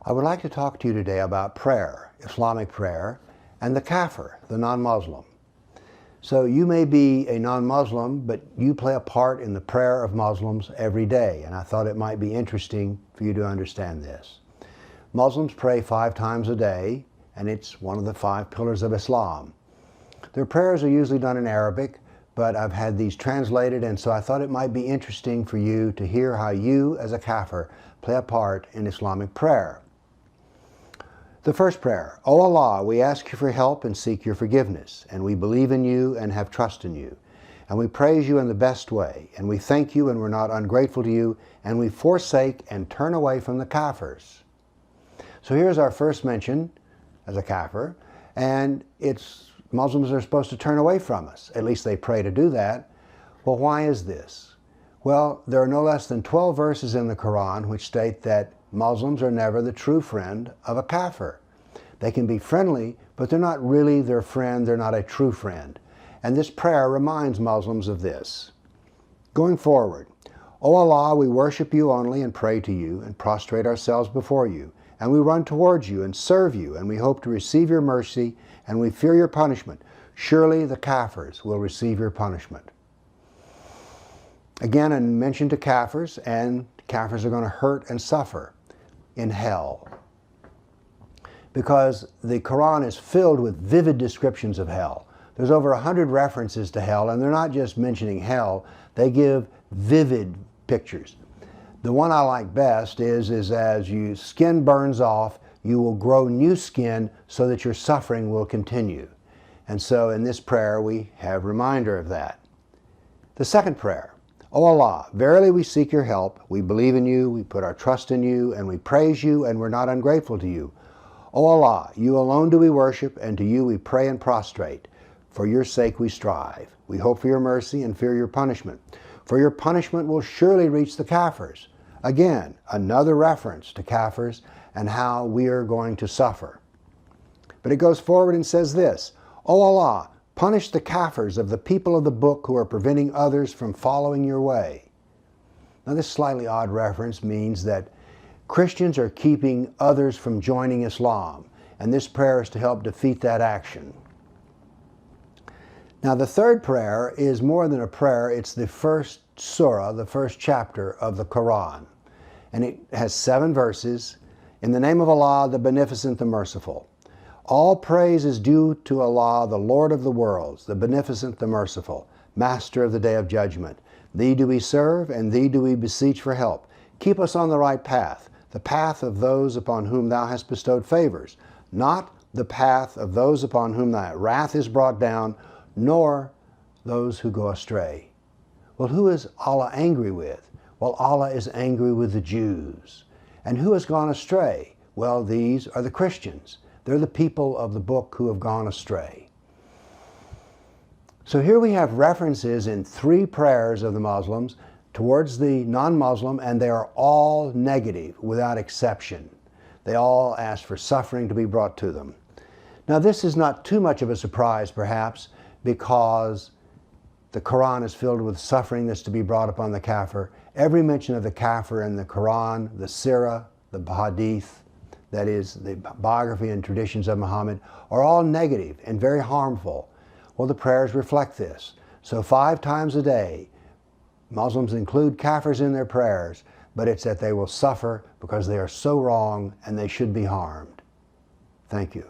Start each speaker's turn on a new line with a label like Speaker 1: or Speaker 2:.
Speaker 1: I would like to talk to you today about prayer, Islamic prayer, and the kafir, the non-Muslim. So you may be a non-Muslim, but you play a part in the prayer of Muslims every day, and I thought it might be interesting for you to understand this. Muslims pray 5 times a day, and it's one of the 5 pillars of Islam. Their prayers are usually done in Arabic, but I've had these translated, and so I thought it might be interesting for you to hear how you, as a kafir, play a part in Islamic prayer. The first prayer: O Allah, we ask you for help and seek your forgiveness, and we believe in you and have trust in you. And we praise you in the best way, and we thank you and we're not ungrateful to you, and we forsake and turn away from the kafirs. So here's our first mention as a kafir, and it's Muslims are supposed to turn away from us. At least they pray to do that. Well, why is this? Well, there are no less than 12 verses in the Quran which state that Muslims are never the true friend of a kafir. They can be friendly, but they're not really their friend. They're not a true friend. And this prayer reminds Muslims of this. Going forward, O Allah, we worship you only and pray to you and prostrate ourselves before you. And we run towards you and serve you, and we hope to receive your mercy, and we fear your punishment. Surely the kafirs will receive your punishment. Again, a mention to kafirs, and kafirs are going to hurt and suffer in hell. Because the Quran is filled with vivid descriptions of hell. There's over 100 references to hell, and they're not just mentioning hell, they give vivid pictures. The one I like best is as your skin burns off, you will grow new skin so that your suffering will continue. And so in this prayer we have a reminder of that. The second prayer: O Allah, verily we seek your help, we believe in you, we put our trust in you, and we praise you, and we're not ungrateful to you. O Allah, you alone do we worship, and to you we pray and prostrate. For your sake we strive. We hope for your mercy and fear your punishment. For your punishment will surely reach the kafirs. Again, another reference to kafirs and how we are going to suffer. But it goes forward and says this: O Allah, punish the kafirs of the people of the book who are preventing others from following your way. Now this slightly odd reference means that Christians are keeping others from joining Islam, and this prayer is to help defeat that action. Now the third prayer is more than a prayer, it's the first surah, the first chapter of the Quran. And it has 7 verses. In the name of Allah, the Beneficent, the Merciful. All praise is due to Allah, the Lord of the worlds, the Beneficent, the Merciful, Master of the Day of Judgment. Thee do we serve, and Thee do we beseech for help. Keep us on the right path, the path of those upon whom Thou hast bestowed favors, not the path of those upon whom Thy wrath is brought down, nor those who go astray. Well, who is Allah angry with? Well, Allah is angry with the Jews. And who has gone astray? Well, these are the Christians. They're the people of the book who have gone astray. So here we have references in 3 prayers of the Muslims towards the non-Muslim, and they are all negative without exception. They all ask for suffering to be brought to them. Now this is not too much of a surprise perhaps, because the Quran is filled with suffering that's to be brought upon the kafir. Every mention of the kafir in the Quran, the Sirah, the Hadith, that is, the biography and traditions of Muhammad, are all negative and very harmful. Well, the prayers reflect this. So 5 times a day, Muslims include kafirs in their prayers, but it's that they will suffer because they are so wrong and they should be harmed. Thank you.